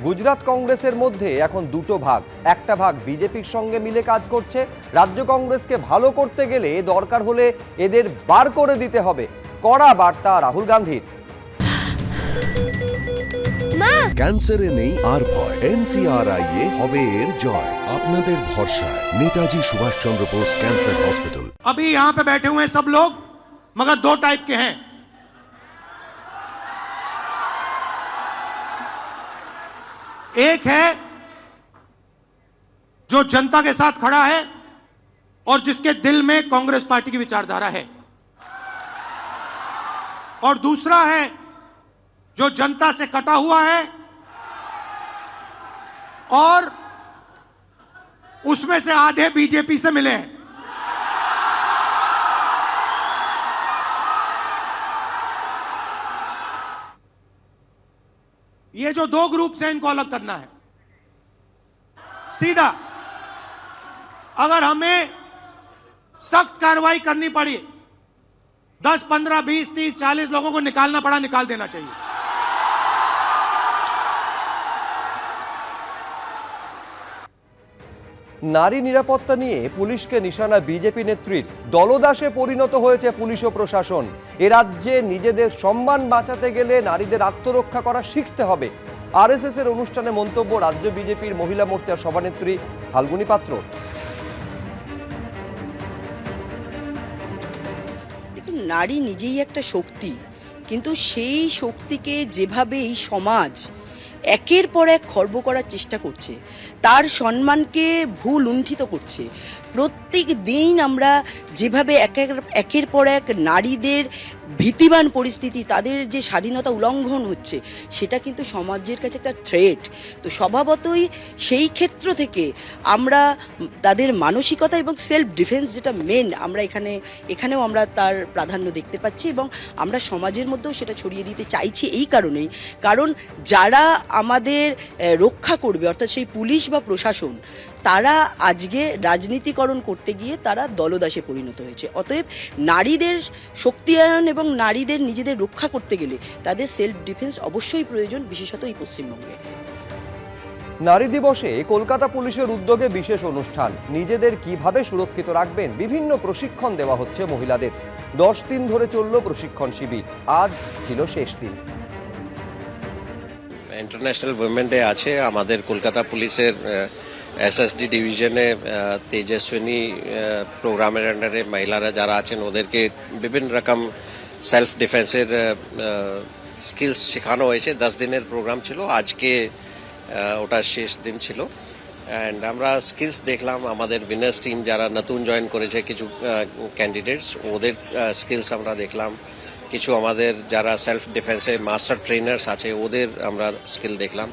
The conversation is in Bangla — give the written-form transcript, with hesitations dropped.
গুজরাট কংগ্রেসের মধ্যে এখন দুটো ভাগ, একটা ভাগ বিজেপির সঙ্গে মিলে কাজ করছে। রাজ্য কংগ্রেসকে ভালো করতে গেলে দরকার হলে এদের বার করে দিতে হবে, কড়া বার্তা রাহুল গান্ধীর। ক্যান্সারে নেই আর ভয়, NCRI এ হবে এর জয়। আপনাদের ভরসায় নেতাজি সুভাষ চন্দ্র বোস कैंसर हॉस्पिटल। अभी यहाँ पे बैठे हुए हैं सब लोग, मगर दो टाइप के हैं। एक है जो जनता के साथ खड़ा है और जिसके दिल में कांग्रेस पार्टी की विचारधारा है, और दूसरा है जो जनता से कटा हुआ है और उसमें से आधे बीजेपी से मिले हैं। ये जो दो ग्रुप से इनको अलग करना है सीधा। अगर हमें सख्त कार्रवाई करनी पड़ी, 10, 15, 20, 30, 40 लोगों को निकालना पड़ा, निकाल देना चाहिए। নারী নিরাপত্তা নিয়ে পুলিশকে নিশানা বিজেপি নেত্রীর। দলদাসে পরিণত হয়েছে পুলিশ ও প্রশাসন। এ রাজ্যে নিজেদের সম্মান বাঁচাতে গেলে নারীদের আত্মরক্ষা করা শিখতে হবে। আরএসএস এর অনুষ্ঠানে মন্তব্য রাজ্য বিজেপির মহিলা মোর্চার সভানেত্রী ফাল্গুনী পাত্র। নারী নিজেই একটা শক্তি, কিন্তু সেই শক্তিকে যেভাবে এই সমাজ একের পর এক খর্ব করার চেষ্টা করছে, তার সম্মানকে ভুল লুণ্ঠিত করছে। প্রত্যেক দিন আমরা যেভাবে একের পর এক নারীদের ভীতিবান পরিস্থিতি, তাদের যে স্বাধীনতা উল্লঙ্ঘন হচ্ছে, সেটা কিন্তু সমাজের কাছে একটা থ্রেট। তো স্বভাবতই সেই ক্ষেত্র থেকে আমরা তাদের মানসিকতা এবং সেলফ ডিফেন্স যেটা মেন, আমরা এখানেও আমরা তার প্রাধান্য দেখতে পাচ্ছি এবং আমরা সমাজের মধ্যেও সেটা ছড়িয়ে দিতে চাইছি। এই কারণেই, কারণ যারা আমাদের রক্ষা করবে, অর্থাৎ সেই পুলিশ বা প্রশাসন, তারা আজকে রাজনীতিকরণ করতে গিয়ে তারা দলদাসে পরিণত হয়েছে। অতএব নারীদের শক্তিয়ায়ন এবং নারীদের নিজেদের রক্ষা করতে গেলে তাদের সেলফ ডিফেন্স অবশ্যই প্রয়োজন, বিশেষত এই পশ্চিমবঙ্গে। নারী দিবসে কলকাতা পুলিশের উদ্যোগে বিশেষ অনুষ্ঠান। নিজেদের কিভাবে সুরক্ষিত রাখবেন বিভিন্ন প্রশিক্ষণ দেওয়া হচ্ছে মহিলাদের। 10 দিন ধরে চলল প্রশিক্ষণ শিবির, আজ ছিল শেষ দিন। ইন্টারন্যাশনাল উইমেন ডে আছে আমাদের কলকাতা পুলিশের এসএসডি ডিভিশনে। তেজস্বিনী প্রোগ্রামের আন্ডারে মহিলারা যারা আছেন ওদেরকে বিভিন্ন রকম সেলফ ডিফেন্সের স্কিলস শেখানো হয়েছে। 10 দিনের প্রোগ্রাম ছিল, আজকে ওটা শেষ দিন ছিল। অ্যান্ড আমরা স্কিলস দেখলাম, আমাদের উইনার্স টিম যারা নতুন জয়েন করেছে কিছু ক্যান্ডিডেটস, ওদের স্কিলস আমরা দেখলাম। কিছু আমাদের যারা সেলফ ডিফেন্সে মাস্টার ট্রেনার্স আছে ওদের আমরা স্কিল দেখলাম।